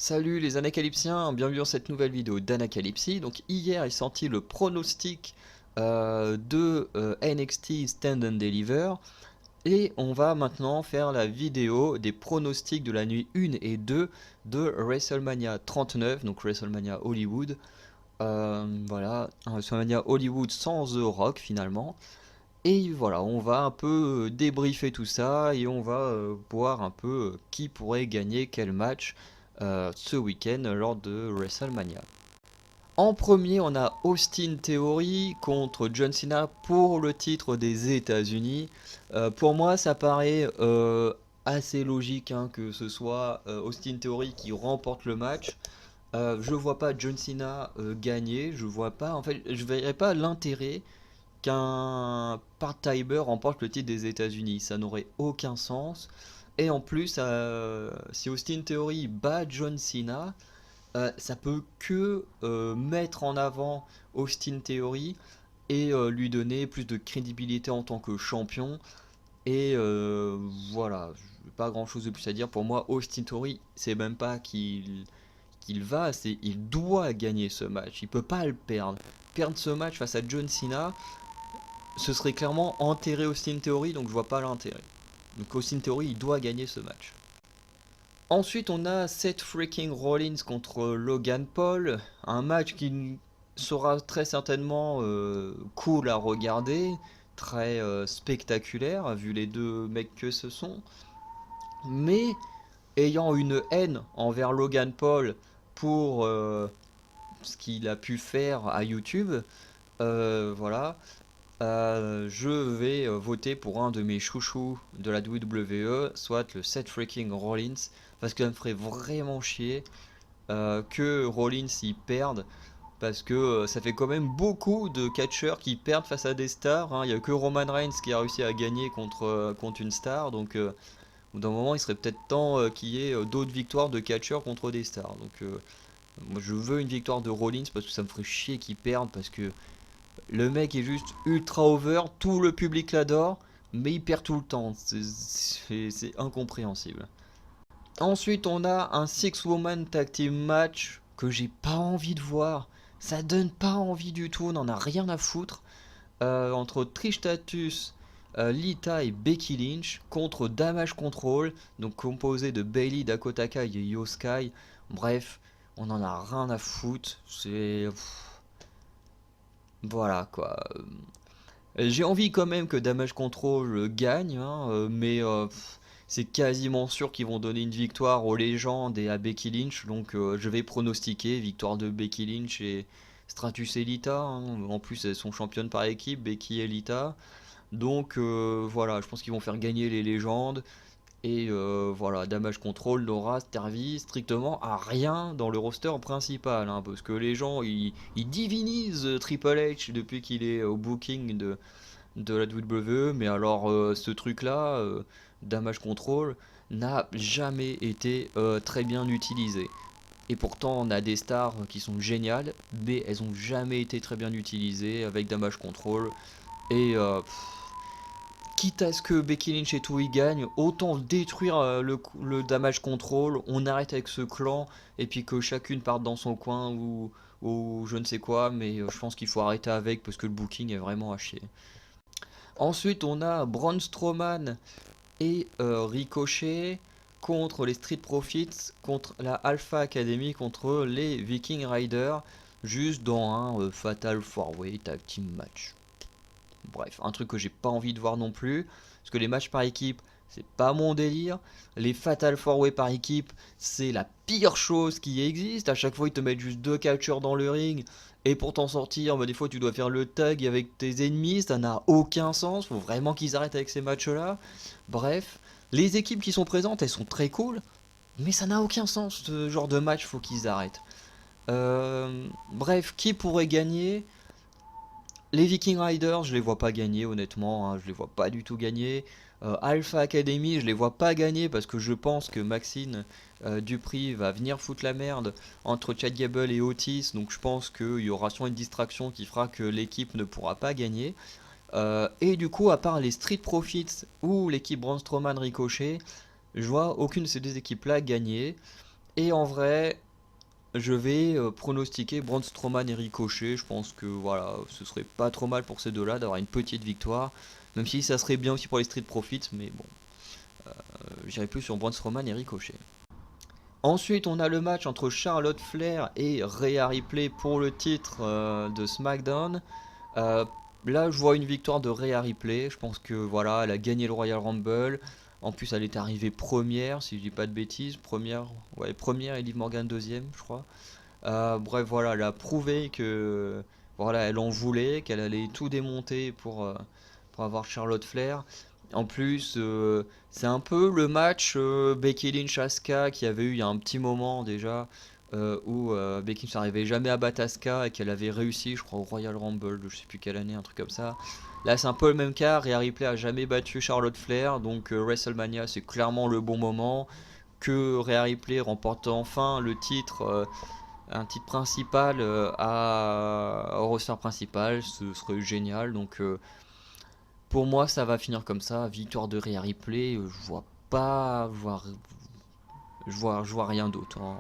Salut les Anacalypsiens, bienvenue dans cette nouvelle vidéo d'Anacalypsie. Donc hier est sorti le pronostic de NXT Stand and Deliver et on va maintenant faire la vidéo des pronostics de la nuit 1 et 2 de WrestleMania 39, donc WrestleMania Hollywood. Voilà, un WrestleMania Hollywood sans The Rock finalement. Et voilà, on va un peu débriefer tout ça et on va voir un peu qui pourrait gagner quel match ce week-end lors de WrestleMania. En premier, on a Austin Theory contre John Cena pour le titre des États-Unis. Pour moi, ça paraît assez logique hein, que ce soit Austin Theory qui remporte le match. Je vois pas John Cena gagner. Je vois pas, en fait, je verrais pas l'intérêt qu'un part-timer remporte le titre des États-Unis. Ça n'aurait aucun sens. Et en plus, si Austin Theory bat John Cena, ça peut que mettre en avant Austin Theory et lui donner plus de crédibilité en tant que champion. Et voilà, pas grand chose de plus à dire. Pour moi, Austin Theory, c'est même pas qu'il va, c'est il doit gagner ce match. Il peut pas le perdre. Perdre ce match face à John Cena, ce serait clairement enterrer Austin Theory, donc je vois pas l'intérêt. Donc Austin Theory, il doit gagner ce match. Ensuite, on a Seth freaking Rollins contre Logan Paul, un match qui sera très certainement cool à regarder, très spectaculaire vu les deux mecs que ce sont, mais ayant une haine envers Logan Paul pour ce qu'il a pu faire à YouTube, voilà, je vais voter pour un de mes chouchous de la WWE, soit le Seth freaking Rollins, parce que ça me ferait vraiment chier que Rollins y perde, parce que ça fait quand même beaucoup de catcheurs qui perdent face à des stars. Hein. Il n'y a que Roman Reigns qui a réussi à gagner contre une star, donc au bout d'un moment il serait peut-être temps qu'il y ait d'autres victoires de catcheurs contre des stars. Donc moi je veux une victoire de Rollins parce que ça me ferait chier qu'il perde, parce que le mec est juste ultra over, tout le public l'adore, mais il perd tout le temps. C'est incompréhensible. Ensuite, on a un Six-Woman Tag Team match que j'ai pas envie de voir. Ça donne pas envie du tout, on en a rien à foutre. Entre Trish Stratus, Lita et Becky Lynch contre Damage Control, donc composé de Bayley, Dakota Kai et Io Sky. Bref, on en a rien à foutre. C'est. Voilà quoi. J'ai envie quand même que Damage Control gagne, hein, mais c'est quasiment sûr qu'ils vont donner une victoire aux légendes et à Becky Lynch, donc je vais pronostiquer victoire de Becky Lynch et Stratus et Lita. Hein. En plus, elles sont championnes par équipe, Becky et Lita. Donc voilà, je pense qu'ils vont faire gagner les légendes. Et voilà, Damage Control n'aura servi strictement à rien dans le roster principal, hein, parce que les gens ils divinisent Triple H depuis qu'il est au booking de la WWE, mais alors ce truc-là, Damage Control, n'a jamais été très bien utilisé. Et pourtant, on a des stars qui sont géniales, mais elles ont jamais été très bien utilisées avec Damage Control. Et quitte à ce que Becky Lynch et tout y gagnent, autant détruire le Damage Control, on arrête avec ce clan, et puis que chacune parte dans son coin ou je ne sais quoi, mais je pense qu'il faut arrêter avec parce que le booking est vraiment à chier. Ensuite, on a Braun Strowman et Ricochet contre les Street Profits, contre la Alpha Academy, contre les Viking Riders, juste dans un Fatal 4-Way Tag Team Match. Bref, un truc que j'ai pas envie de voir non plus, parce que les matchs par équipe, c'est pas mon délire. Les Fatal 4-Way par équipe, c'est la pire chose qui existe. À chaque fois, ils te mettent juste deux catcheurs dans le ring. Et pour t'en sortir, bah, des fois, tu dois faire le tag avec tes ennemis. Ça n'a aucun sens. Faut vraiment qu'ils arrêtent avec ces matchs-là. Bref, les équipes qui sont présentes, elles sont très cool. Mais ça n'a aucun sens. Ce genre de match, faut qu'ils arrêtent. Bref, qui pourrait gagner? Les Viking Riders, je les vois pas gagner honnêtement, hein, je les vois pas du tout gagner. Alpha Academy, je les vois pas gagner parce que je pense que Maxine Dupri va venir foutre la merde entre Chad Gable et Otis, donc je pense qu'il y aura sûrement une distraction qui fera que l'équipe ne pourra pas gagner. Et du coup, à part les Street Profits ou l'équipe Braun Strowman Ricochet, je vois aucune de ces deux équipes là gagner. Et en vrai, je vais pronostiquer Braun Strowman et Ricochet. Je pense que voilà, ce serait pas trop mal pour ces deux-là d'avoir une petite victoire. Même si ça serait bien aussi pour les Street Profits, mais bon, j'irai plus sur Braun Strowman et Ricochet. Ensuite, on a le match entre Charlotte Flair et Rhea Ripley pour le titre de SmackDown. Euh, Là, je vois une victoire de Rhea Ripley. Je pense que voilà, elle a gagné le Royal Rumble. En plus, elle est arrivée première, si je dis pas de bêtises. Première, ouais, première et Liv Morgan deuxième, je crois. Bref, voilà, elle a prouvé que voilà, elle en voulait, qu'elle allait tout démonter pour avoir Charlotte Flair. En plus, c'est un peu le match Becky Lynch-Asuka qu'il y avait eu il y a un petit moment déjà, où Becky Lynch n'arrivait jamais à battre Asuka et qu'elle avait réussi, je crois, au Royal Rumble de je sais plus quelle année, un truc comme ça. Là, c'est un peu le même cas. Rhea Ripley a jamais battu Charlotte Flair, donc WrestleMania, c'est clairement le bon moment. Que Rhea Ripley remporte enfin le titre. Un titre principal au roster principal, ce serait génial. Donc pour moi, ça va finir comme ça. Victoire de Rhea Ripley. Je vois pas, je vois rien d'autre, hein.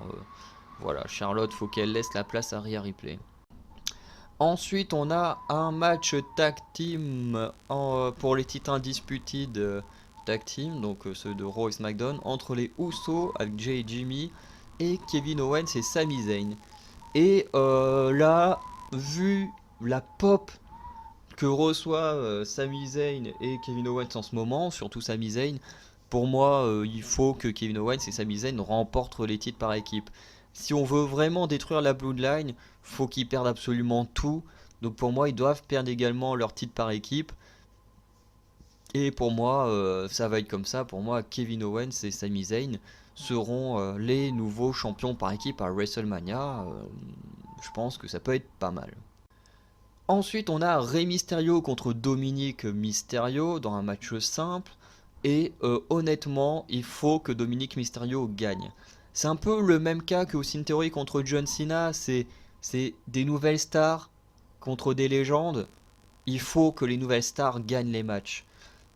Voilà, Charlotte, faut qu'elle laisse la place à Rhea Ripley. Ensuite, on a un match tag team pour les titres indisputés tag team, donc ceux de Raw et SmackDown, entre les Usos avec Jay et Jimmy et Kevin Owens et Sami Zayn. Et là, vu la pop que reçoit Sami Zayn et Kevin Owens en ce moment, surtout Sami Zayn, pour moi, il faut que Kevin Owens et Sami Zayn remportent les titres par équipe. Si on veut vraiment détruire la Bloodline, faut qu'ils perdent absolument tout. Donc pour moi, ils doivent perdre également leur titre par équipe. Et pour moi, ça va être comme ça. Pour moi, Kevin Owens et Sami Zayn seront les nouveaux champions par équipe à WrestleMania. Je pense que ça peut être pas mal. Ensuite, on a Rey Mysterio contre Dominic Mysterio dans un match simple. Et honnêtement, il faut que Dominic Mysterio gagne. C'est un peu le même cas que Austin Theory contre John Cena. C'est des nouvelles stars contre des légendes. Il faut que les nouvelles stars gagnent les matchs.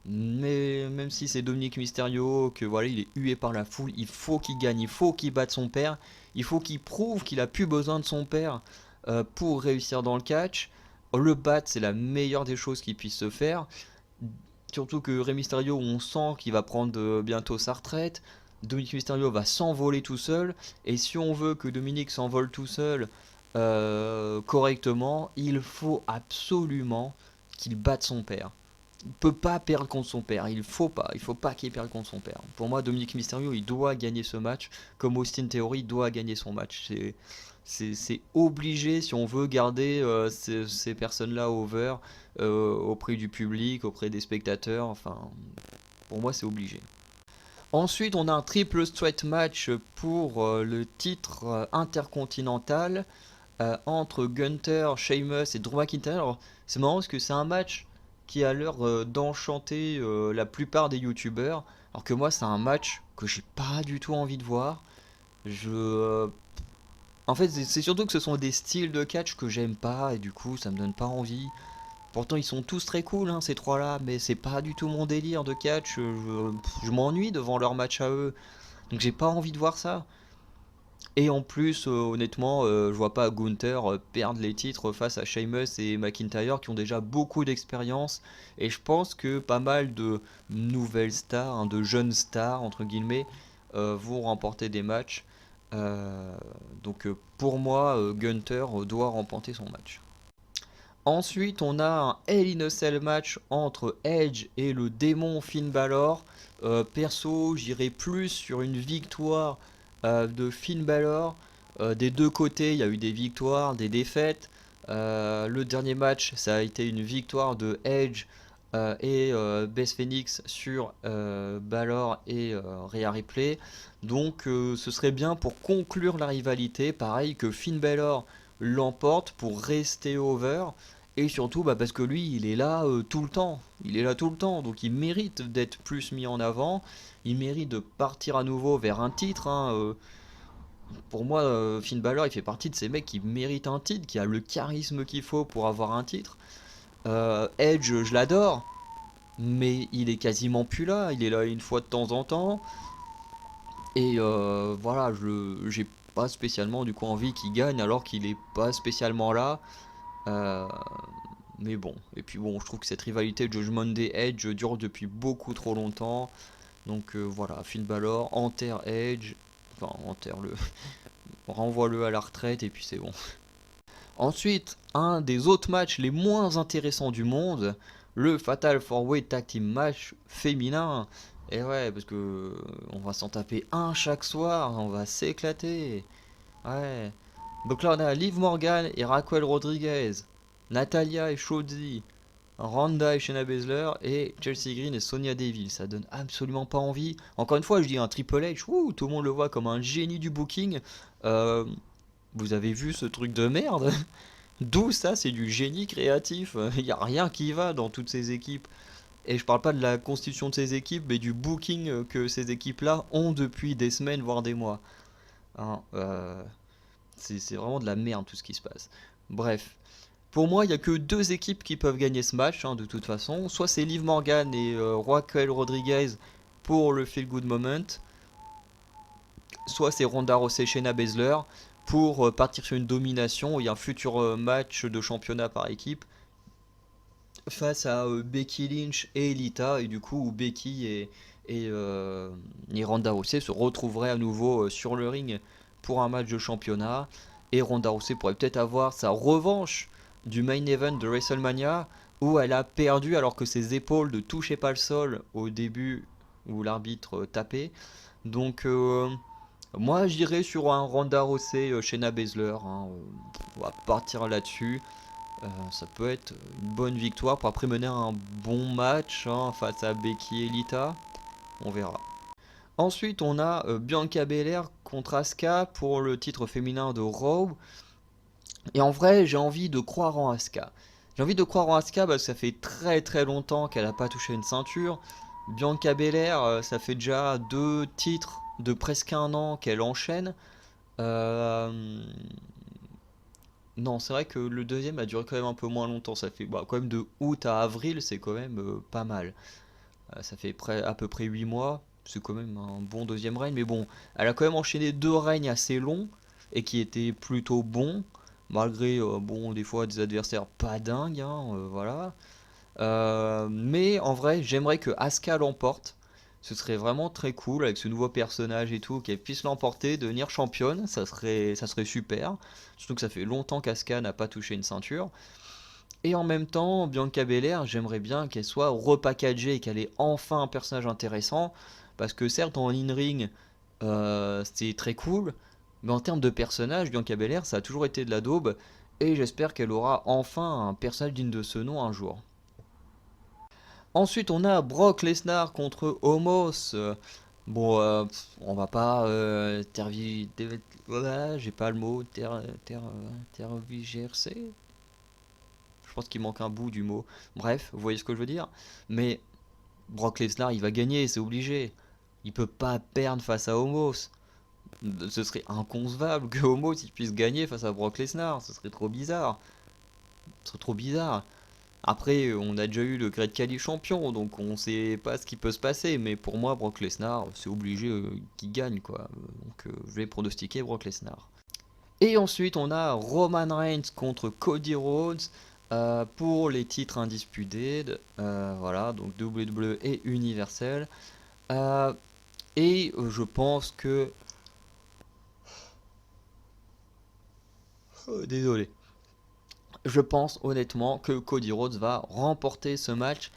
Mais même si c'est Dominic Mysterio, que voilà, il est hué par la foule, il faut qu'il gagne, il faut qu'il batte son père, il faut qu'il prouve qu'il a plus besoin de son père pour réussir dans le catch. Le battre, c'est la meilleure des choses qui puisse se faire. Surtout que Rey Mysterio, on sent qu'il va prendre bientôt sa retraite. Dominic Mysterio va s'envoler tout seul. Et si on veut que Dominic s'envole tout seul correctement, il faut absolument qu'il batte son père. Il peut pas perdre contre son père, il faut pas qu'il perde contre son père. Pour moi, Dominic Mysterio, il doit gagner ce match, comme Austin Theory doit gagner son match. C'est obligé si on veut garder ces personnes-là over auprès du public, auprès des spectateurs. Enfin, pour moi, c'est obligé. Ensuite, on a un triple threat match pour le titre intercontinental entre Gunther, Sheamus et Drew McIntyre. Alors, c'est marrant parce que c'est un match qui a l'air d'enchanter la plupart des youtubeurs, alors que moi, c'est un match que j'ai pas du tout envie de voir. En fait, c'est surtout que ce sont des styles de catch que j'aime pas et du coup, ça me donne pas envie. Pourtant, ils sont tous très cool, hein, ces trois-là, mais c'est pas du tout mon délire de catch. Je m'ennuie devant leur match à eux, donc j'ai pas envie de voir ça. Et en plus, honnêtement, je vois pas Gunther perdre les titres face à Sheamus et McIntyre qui ont déjà beaucoup d'expérience. Et je pense que pas mal de nouvelles stars, hein, de jeunes stars, entre guillemets, vont remporter des matchs. Donc pour moi, Gunther doit remporter son match. Ensuite, on a un Hell in a Cell match entre Edge et le démon Finn Balor. Perso, j'irai plus sur une victoire de Finn Balor. Des deux côtés, il y a eu des victoires, des défaites. Le dernier match, ça a été une victoire de Edge et Beth Phoenix sur Balor et Rhea Ripley. Donc ce serait bien pour conclure la rivalité, pareil que Finn Balor l'emporte pour rester over. Et surtout parce que lui il est là tout le temps. Il est là tout le temps, donc il mérite d'être plus mis en avant. Il mérite de partir à nouveau vers un titre, hein. Pour moi, Finn Balor il fait partie de ces mecs qui méritent un titre, qui a le charisme qu'il faut pour avoir un titre. Edge, je l'adore, mais il est quasiment plus là. Il est là une fois de temps en temps. Et voilà, j'ai pas spécialement du coup envie qu'il gagne alors qu'il est pas spécialement là. Euh, mais bon, et puis bon, je trouve que cette rivalité Judgment Day Edge dure depuis beaucoup trop longtemps. Donc voilà, Finn Balor enterre Edge, enfin enterre-le, renvoie-le à la retraite et puis c'est bon. Ensuite, un des autres matchs les moins intéressants du monde, le Fatal 4-Way Tag Team Match féminin. Et ouais, parce que on va s'en taper un chaque soir, on va s'éclater. Ouais. Donc là on a Liv Morgan et Raquel Rodriguez, Natalia et Shotzi, Ronda et Shayna Baszler et Chelsea Green et Sonya Deville. Ça donne absolument pas envie. Encore une fois, je dis un Triple H, ouh, tout le monde le voit comme un génie du booking. Euh, Vous avez vu ce truc de merde? D'où ça? C'est du génie créatif. Il n'y a rien qui va dans toutes ces équipes. Et je parle pas de la constitution de ces équipes, mais du booking que ces équipes-là ont depuis des semaines, voire des mois. Hein, c'est vraiment de la merde tout ce qui se passe. Bref. Pour moi, il n'y a que deux équipes qui peuvent gagner ce match, hein, de toute façon. Soit c'est Liv Morgan et Raquel Rodriguez pour le Feel Good Moment, soit c'est Ronda Rousey et Shayna Baszler pour partir sur une domination et un futur match de championnat par équipe face à Becky Lynch et Lita, et du coup où Becky et Ronda Rousey se retrouveraient à nouveau sur le ring pour un match de championnat, et Ronda Rousey pourrait peut-être avoir sa revanche du main event de WrestleMania où elle a perdu alors que ses épaules ne touchaient pas le sol au début où l'arbitre tapait. Donc moi j'irais sur un Ronda Rousey Shayna Baszler, hein, on va partir là-dessus. Ça peut être une bonne victoire pour après mener un bon match, hein, face à Becky et Lita. On verra. Ensuite, on a Bianca Belair contre Asuka pour le titre féminin de Raw. Et en vrai, j'ai envie de croire en Asuka. J'ai envie de croire en Asuka parce que ça fait très très longtemps qu'elle n'a pas touché une ceinture. Bianca Belair, ça fait déjà deux titres de presque un an qu'elle enchaîne. Euh, Non, c'est vrai que le deuxième a duré quand même un peu moins longtemps. Ça fait bah, quand même de août à avril, c'est quand même pas mal. Ça fait à peu près 8 mois. C'est quand même un bon deuxième règne. Mais bon, elle a quand même enchaîné deux règnes assez longs et qui étaient plutôt bons. Malgré, bon, des fois des adversaires pas dingues, hein, voilà. Mais en vrai, j'aimerais que Asuka l'emporte. Ce serait vraiment très cool avec ce nouveau personnage et tout, qu'elle puisse l'emporter, devenir championne, ça serait super. Surtout que ça fait longtemps qu'Asuka n'a pas touché une ceinture. Et en même temps, Bianca Belair, j'aimerais bien qu'elle soit repackagée et qu'elle ait enfin un personnage intéressant. Parce que certes, en in-ring, c'est très cool, mais en termes de personnage, Bianca Belair, ça a toujours été de la daube. Et j'espère qu'elle aura enfin un personnage digne de ce nom un jour. Ensuite, on a Brock Lesnar contre Omos. Bon, on va pas voilà, j'ai pas le mot. Tervigercer. Je pense qu'il manque un bout du mot. Bref, vous voyez ce que je veux dire. Mais Brock Lesnar, il va gagner, c'est obligé. Il peut pas perdre face à Omos. Ce serait inconcevable que Omos il puisse gagner face à Brock Lesnar. Ce serait trop bizarre. Ce serait trop bizarre. Après, on a déjà eu le Great Khali champion, donc on sait pas ce qui peut se passer. Mais pour moi, Brock Lesnar, c'est obligé qu'il gagne, quoi. Donc je vais pronostiquer Brock Lesnar. Et ensuite, on a Roman Reigns contre Cody Rhodes pour les titres indisputés. Voilà, donc WWE et Universal. Euh, et je pense que... désolé. Je pense honnêtement que Cody Rhodes va remporter ce match.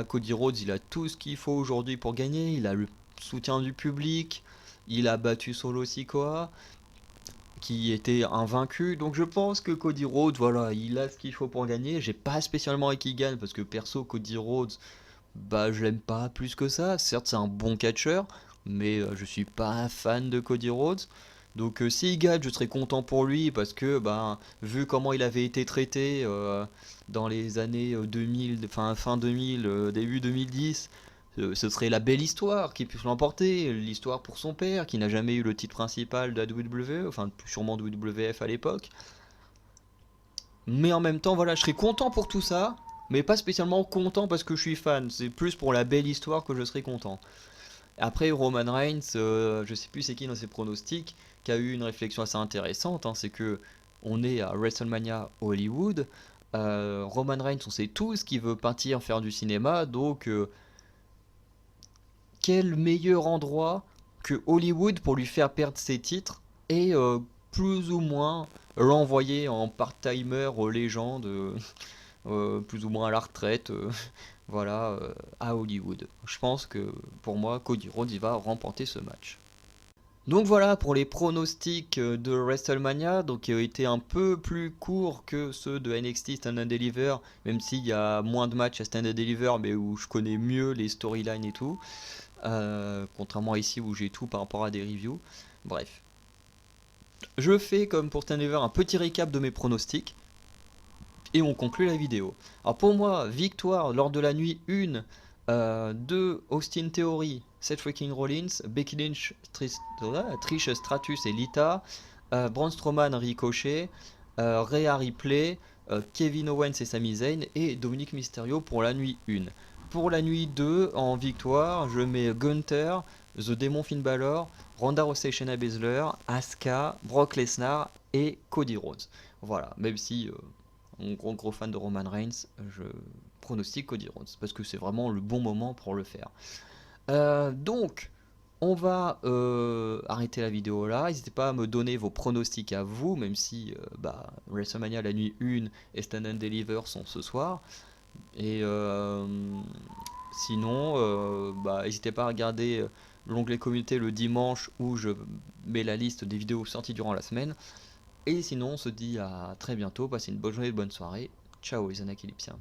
Cody Rhodes, il a tout ce qu'il faut aujourd'hui pour gagner. Il a le soutien du public. Il a battu Solo Sikoa, qui était invaincu. Donc je pense que Cody Rhodes, voilà, il a ce qu'il faut pour gagner. J'ai pas spécialement envie qu'il gagne parce que perso, Cody Rhodes, bah je l'aime pas plus que ça. Certes, c'est un bon catcheur, mais je suis pas un fan de Cody Rhodes. Donc s'il gagne, je serais content pour lui parce que ben vu comment il avait été traité dans les années 2000, fin 2000, début 2010, ce serait la belle histoire qui puisse l'emporter, l'histoire pour son père qui n'a jamais eu le titre principal de la WWE, enfin sûrement de WWF à l'époque. Mais en même temps, voilà, je serais content pour tout ça, mais pas spécialement content parce que je suis fan, c'est plus pour la belle histoire que je serais content. Après Roman Reigns, je sais plus c'est qui dans ses pronostics, qui a eu une réflexion assez intéressante, hein, c'est que on est à WrestleMania Hollywood, Roman Reigns on sait tous qu'il veut partir faire du cinéma, donc quel meilleur endroit que Hollywood pour lui faire perdre ses titres et plus ou moins l'envoyer en part-timer légende, plus ou moins à la retraite, voilà, à Hollywood. Je pense que pour moi, Cody Rhodes il va remporter ce match. Donc voilà pour les pronostics de WrestleMania, donc qui ont été un peu plus courts que ceux de NXT Stand and Deliver, même s'il y a moins de matchs à Stand and Deliver, mais où je connais mieux les storylines et tout. Contrairement à ici où j'ai tout par rapport à des reviews. Bref. Je fais comme pour Stand Deliver un petit récap de mes pronostics. Et on conclut la vidéo. Alors pour moi, victoire lors de la nuit 1 de Austin Theory, Seth freaking Rollins, Becky Lynch, Trish Stratus et Lita, Braun Strowman, Ricochet, Rhea Ripley, Kevin Owens et Sami Zayn et Dominic Mysterio pour la nuit 1. Pour la nuit 2, en victoire, je mets Gunther, The Demon Finn Balor, Ronda Rousey, Shayna Baszler, Asuka, Brock Lesnar et Cody Rhodes. Voilà, même si un gros fan de Roman Reigns, je pronostique Cody Rhodes parce que c'est vraiment le bon moment pour le faire. Donc, on va arrêter la vidéo là. N'hésitez pas à me donner vos pronostics à vous, même si WrestleMania la nuit 1 et Stand and Deliver sont ce soir. Et sinon, n'hésitez pas à regarder l'onglet communauté le dimanche où je mets la liste des vidéos sorties durant la semaine. Et sinon, on se dit à très bientôt. Passez une bonne journée, bonne soirée. Ciao les Anakelipsiens.